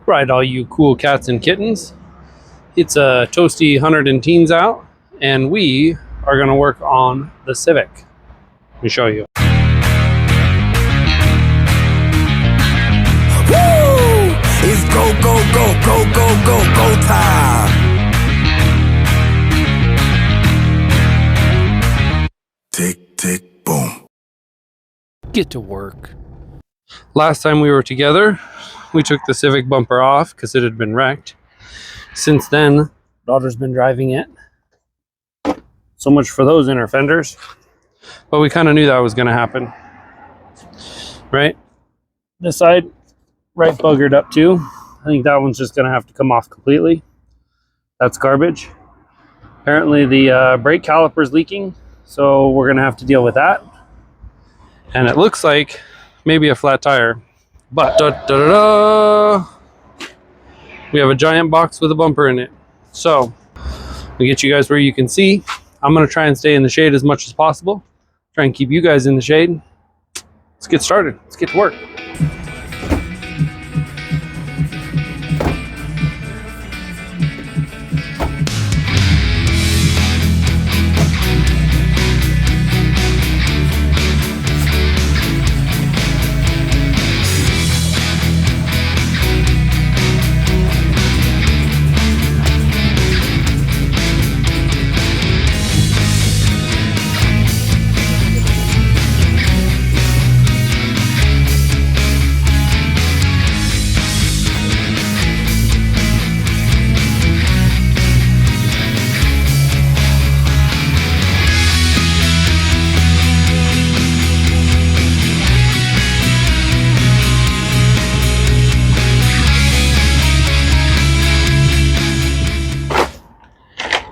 Right, all you cool cats and kittens. It's a toasty 100 and teens out, and we are going to work on the Civic. Let me show you. Woo! It's go, go, go, go, go, go, go time. Tick, tick, boom. Get to work. Last time we were together, we took the Civic bumper off because it had been wrecked. Since then, daughter's been driving it. So much for those inner fenders. But we kind of knew that was going to happen. Right? This side, right buggered up too. I think that one's just going to have to come off completely. That's garbage. Apparently the brake caliper's leaking, so we're going to have to deal with that. And it looks like maybe a flat tire. But we have a giant box with a bumper in it. So we get you guys where you can see. I'm going to try and stay in the shade as much as possible. Try and keep you guys in the shade. Let's get started. Let's get to work.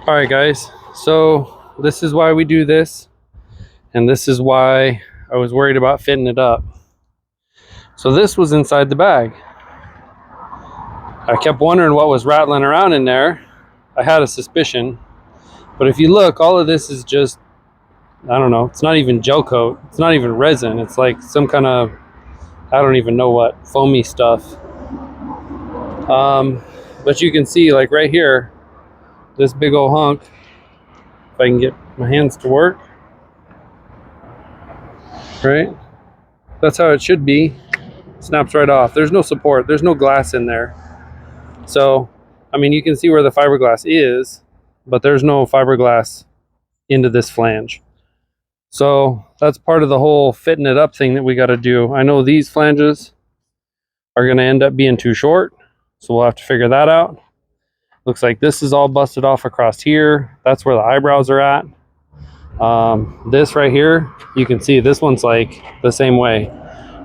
All right, guys, so this is why we do this, and this is why I was worried about fitting it up. So this was inside the bag. I kept wondering what was rattling around in there. I had a suspicion, but if you look, all of this is just, I don't know, it's not even gel coat, it's not even resin, it's like some kind of, I don't even know what, foamy stuff. But you can see, like right here, this big old hunk, if I can get my hands to work, right? That's how it should be. Snaps right off. There's no support, there's no glass in there. So, I mean, you can see where the fiberglass is, but there's no fiberglass into this flange. So that's part of the whole fitting it up thing that we got to do. I know these flanges are going to end up being too short, so we'll have to figure that out. Looks like this is all busted off across here. That's where the eyebrows are at. This right here, you can see this one's like the same way.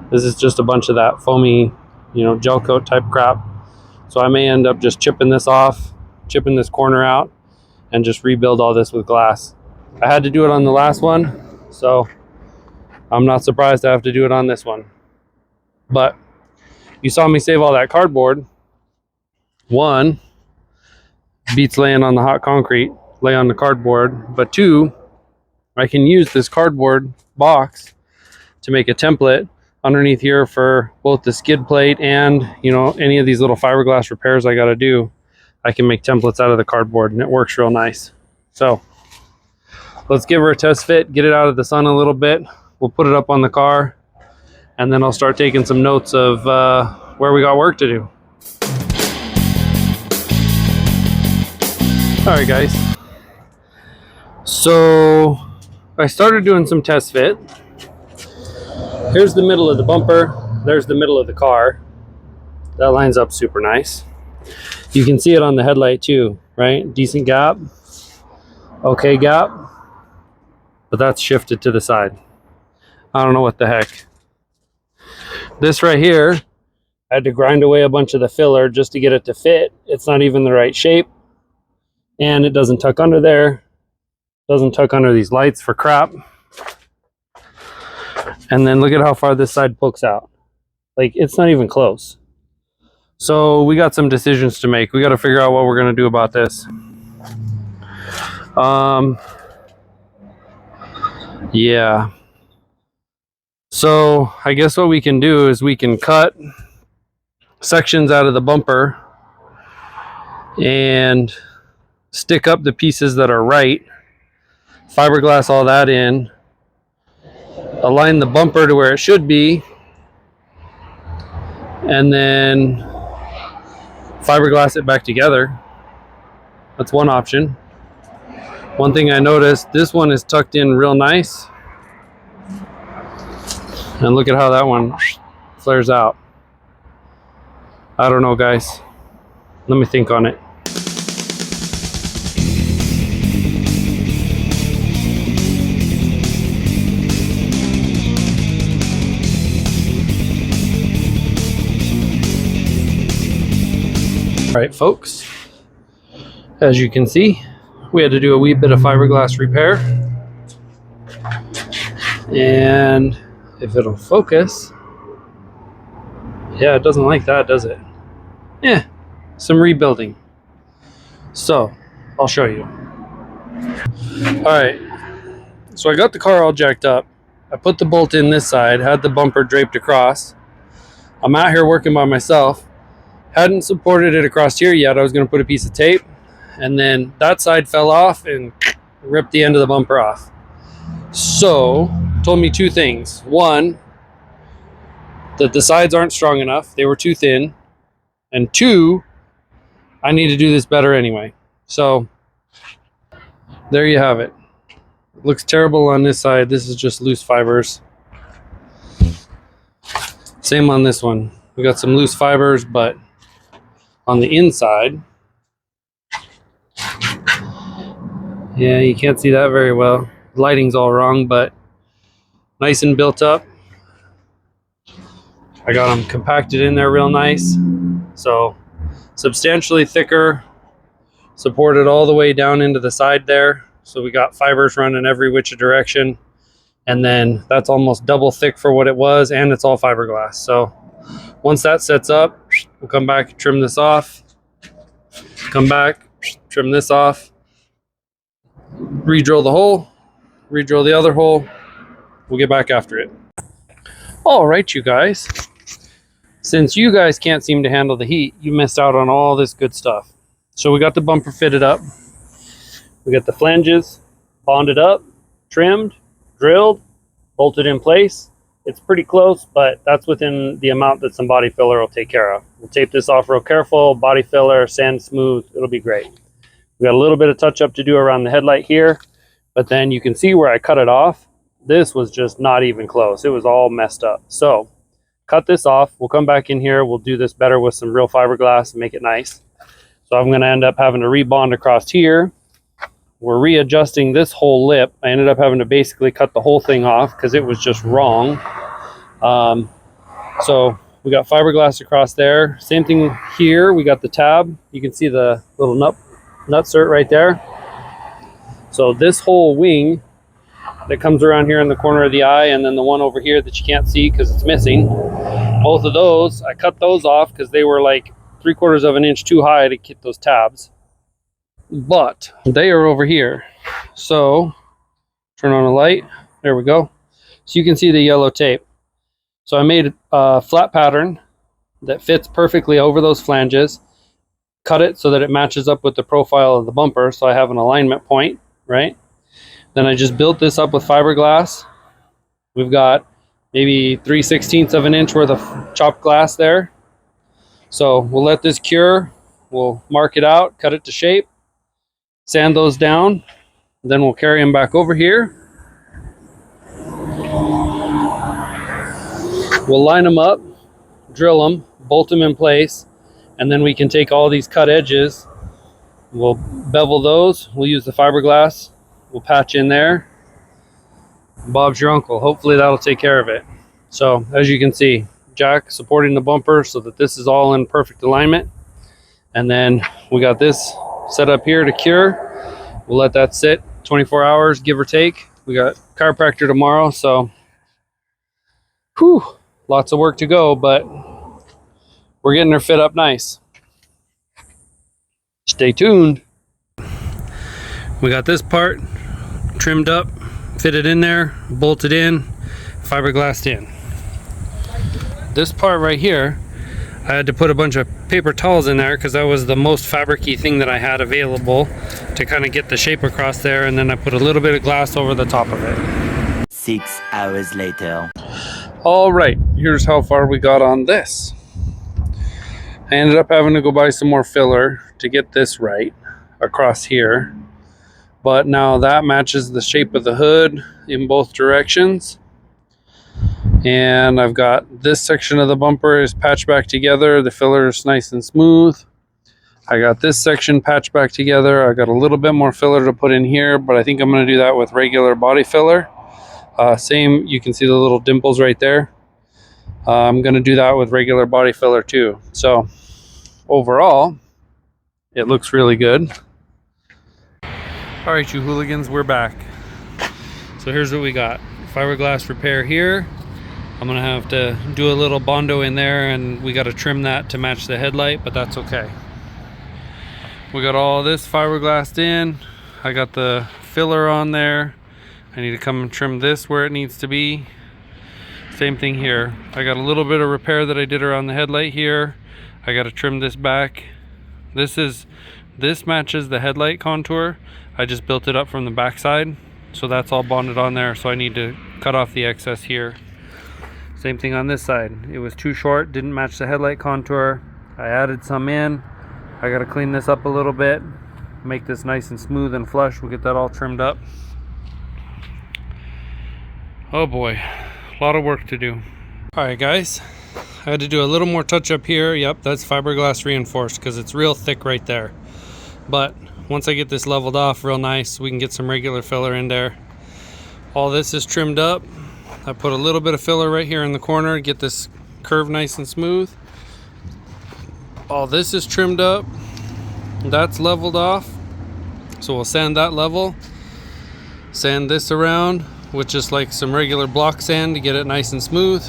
This is just a bunch of that foamy, you know, gel coat type crap. So I may end up just chipping this off, chipping this corner out, and just rebuild all this with glass. I had to do it on the last one, so I'm not surprised I have to do it on this one. But you saw me save all that cardboard. One, beats laying on the hot concrete, lay on the cardboard. But two, I can use this cardboard box to make a template underneath here for both the skid plate and, you know, any of these little fiberglass repairs I got to do. I can make templates out of the cardboard, and it works real nice. So let's give her a test fit, get it out of the sun a little bit. We'll put it up on the car, and then I'll start taking some notes of where we got work to do. All right, guys. So I started doing some test fit. Here's the middle of the bumper. There's the middle of the car. That lines up super nice. You can see it on the headlight too, right? Decent gap. Okay gap. But that's shifted to the side. I don't know what the heck. This right here, I had to grind away a bunch of the filler just to get it to fit. It's not even the right shape. And it doesn't tuck under there. Doesn't tuck under these lights for crap. And then look at how far this side pokes out. Like, it's not even close. So we got some decisions to make. We got to figure out what we're going to do about this. Yeah. So I guess what we can do is we can cut sections out of the bumper and stick up the pieces that are right, fiberglass all that in, align the bumper to where it should be, and then fiberglass it back together. That's one option. One thing I noticed, this one is tucked in real nice, and look at how that one flares out. I don't know, guys. Let me think on it. All right, folks, as you can see, we had to do a wee bit of fiberglass repair, and if it'll focus, yeah, it doesn't like that, does it? Yeah, some rebuilding. So I'll show you. All right, so I got the car all jacked up. I put the bolt in this side, had the bumper draped across. I'm out here working by myself. Hadn't supported it across here yet. I was going to put a piece of tape, and then that side fell off and ripped the end of the bumper off. So told me two things. One, that the sides aren't strong enough. They were too thin. And two, I need to do this better anyway. So there you have it. It looks terrible on this side. This is just loose fibers. Same on this one. We got some loose fibers, but on the inside, yeah, you can't see that very well. Lighting's all wrong, but nice and built up. I got them compacted in there real nice. So substantially thicker, supported all the way down into the side there. So we got fibers running every which direction. And then that's almost double thick for what it was, and it's all fiberglass. So once that sets up, we'll come back, trim this off, come back, trim this off, re-drill the hole, re-drill the other hole. We'll get back after it. All right, you guys. Since you guys can't seem to handle the heat, you missed out on all this good stuff. So we got the bumper fitted up. We got the flanges bonded up, trimmed, drilled, bolted in place. It's pretty close, but that's within the amount that some body filler will take care of. We'll tape this off real careful, body filler, sand smooth, it'll be great. We got a little bit of touch up to do around the headlight here, but then you can see where I cut it off. This was just not even close. It was all messed up. So cut this off. We'll come back in here. We'll do this better with some real fiberglass and make it nice. So I'm going to end up having to rebond across here. We're readjusting this whole lip. I ended up having to basically cut the whole thing off because it was just wrong. So we got fiberglass across there. Same thing here. We got the tab. You can see the little nutsert right there. So this whole wing that comes around here in the corner of the eye, and then the one over here that you can't see because it's missing, both of those, I cut those off because they were like 3/4 of an inch too high to get those tabs. But they are over here. So turn on a light. There we go. So you can see the yellow tape. So I made a flat pattern that fits perfectly over those flanges, cut it so that it matches up with the profile of the bumper, so I have an alignment point, right? Then I just built this up with fiberglass. We've got maybe 3/16 of an inch worth of chopped glass there. So we'll let this cure. We'll mark it out, cut it to shape, sand those down, then we'll carry them back over here. We'll line them up, drill them, bolt them in place, and then we can take all these cut edges, we'll bevel those, we'll use the fiberglass, we'll patch in there. Bob's your uncle. Hopefully that'll take care of it. So as you can see, jack supporting the bumper so that this is all in perfect alignment. And then we got this set up here to cure. We'll let that sit 24 hours, give or take. We got chiropractor tomorrow, so whew, lots of work to go, but we're getting her fit up nice. Stay tuned. We got this part trimmed up, fitted in there, bolted in, fiberglassed in. This part right here, I had to put a bunch of paper towels in there because that was the most fabric-y thing that I had available to kind of get the shape across there, and then I put a little bit of glass over the top of it. 6 hours later. All right, here's how far we got on this. I ended up having to go buy some more filler to get this right across here, but now that matches the shape of the hood in both directions. And I've got this section of the bumper is patched back together. The filler is nice and smooth. I got this section patched back together. I got a little bit more filler to put in here, but I think I'm going to do that with regular body filler. Same, you can see the little dimples right there. I'm going to do that with regular body filler too. So overall, it looks really good. All right, you hooligans, we're back. So here's what we got. Fiberglass repair here. I'm gonna have to do a little Bondo in there, and we got to trim that to match the headlight, but that's okay. We got all this fiberglassed in. I got the filler on there. I need to come and trim this where it needs to be. Same thing here. I got a little bit of repair that I did around the headlight here. I got to trim this back. This matches the headlight contour. I just built it up from the back side, so that's all bonded on there. So I need to cut off the excess here. Same thing on this side. It was too short, didn't match the headlight contour. I added some in. I got to clean this up a little bit, make this nice and smooth and flush. We'll get that all trimmed up. Oh boy, a lot of work to do. All right guys, I had to do a little more touch up here. Yep, that's fiberglass reinforced because it's real thick right there. But once I get this leveled off real nice, we can get some regular filler in there. All this is trimmed up. I put a little bit of filler right here in the corner to get this curve nice and smooth. All this is trimmed up. That's leveled off. So we'll sand that level. Sand this around with just like some regular block sand to get it nice and smooth.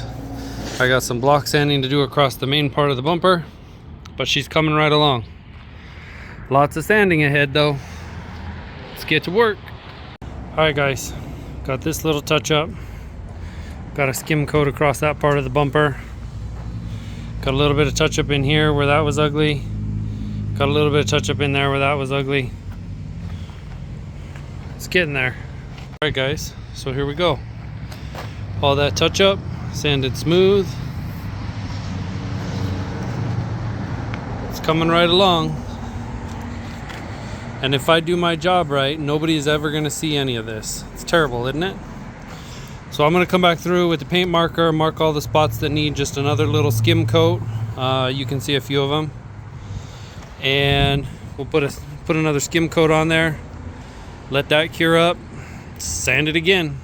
I got some block sanding to do across the main part of the bumper, but she's coming right along. Lots of sanding ahead though. Let's get to work. All right guys, got this little touch up. Got a skim coat across that part of the bumper. Got a little bit of touch up in here where that was ugly. Got a little bit of touch up in there where that was ugly. It's getting there. All right guys, so here we go. All that touch up, sanded smooth. It's coming right along. And if I do my job right, nobody's ever gonna see any of this. It's terrible, isn't it? So I'm going to come back through with the paint marker, mark all the spots that need just another little skim coat. You can see a few of them. And we'll put another skim coat on there. Let that cure up. Sand it again.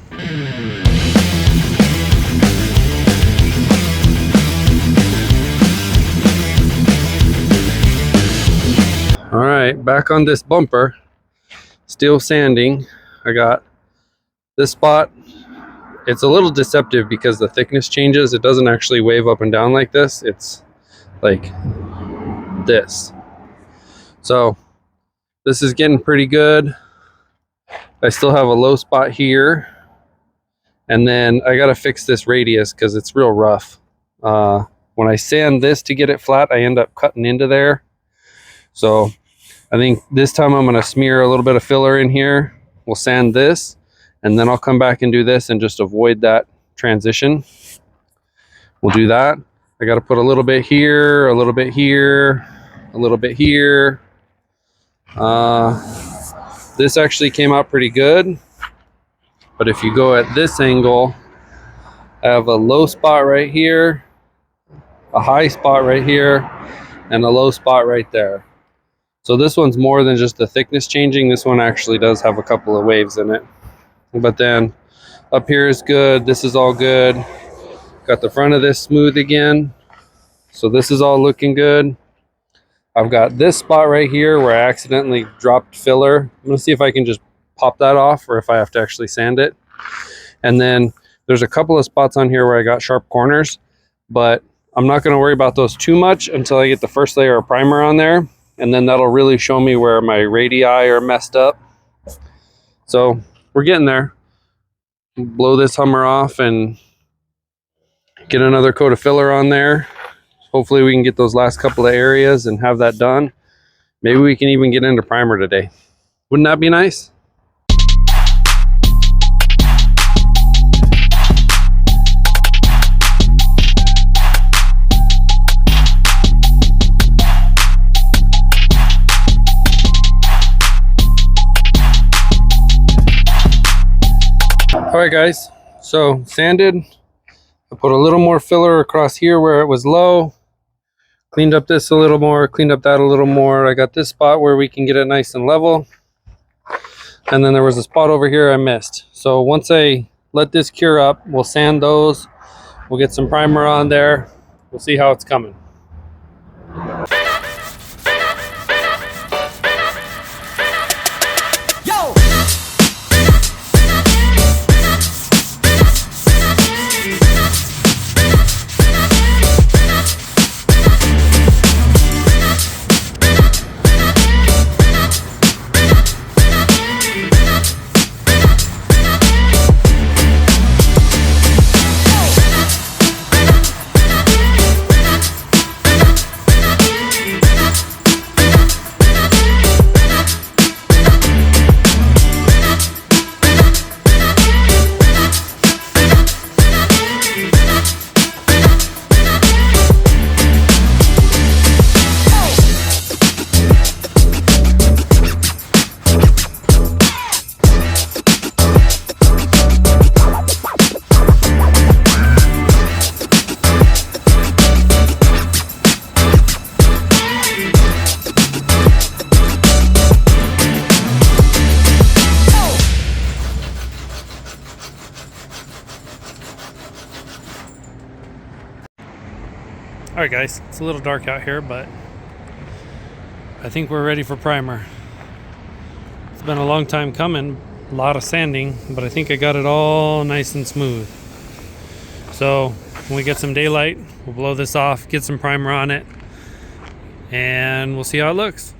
All right, back on this bumper. Still sanding. I got this spot. It's a little deceptive because the thickness changes. It doesn't actually wave up and down like this. It's like this. So this is getting pretty good. I still have a low spot here. And then I got to fix this radius because it's real rough. When I sand this to get it flat, I end up cutting into there. So I think this time I'm going to smear a little bit of filler in here. We'll sand this. And then I'll come back and do this and just avoid that transition. We'll do that. I got to put a little bit here, a little bit here, a little bit here. This actually came out pretty good. But if you go at this angle, I have a low spot right here, a high spot right here, and a low spot right there. So this one's more than just the thickness changing. This one actually does have a couple of waves in it. But then up here is good. This is all good. Got the front of this smooth again. So this is all looking good. I've got this spot right here where I accidentally dropped filler. I'm going to see if I can just pop that off or if I have to actually sand it. And then there's a couple of spots on here where I got sharp corners, but I'm not going to worry about those too much until I get the first layer of primer on there. And then that'll really show me where my radii are messed up. So we're getting there. Blow this Hummer off and get another coat of filler on there. Hopefully we can get those last couple of areas and have that done. Maybe we can even get into primer today. Wouldn't that be nice? All right, guys, so sanded. I put a little more filler across here where it was low, cleaned up this a little more, cleaned up that a little more. I got this spot where we can get it nice and level, and then there was a spot over here I missed. So once I let this cure up, we'll sand those, we'll get some primer on there, we'll see how it's coming. Alright guys, it's a little dark out here, but I think we're ready for primer. It's been a long time coming, a lot of sanding, but I think I got it all nice and smooth. So when we get some daylight, we'll blow this off, get some primer on it, and we'll see how it looks.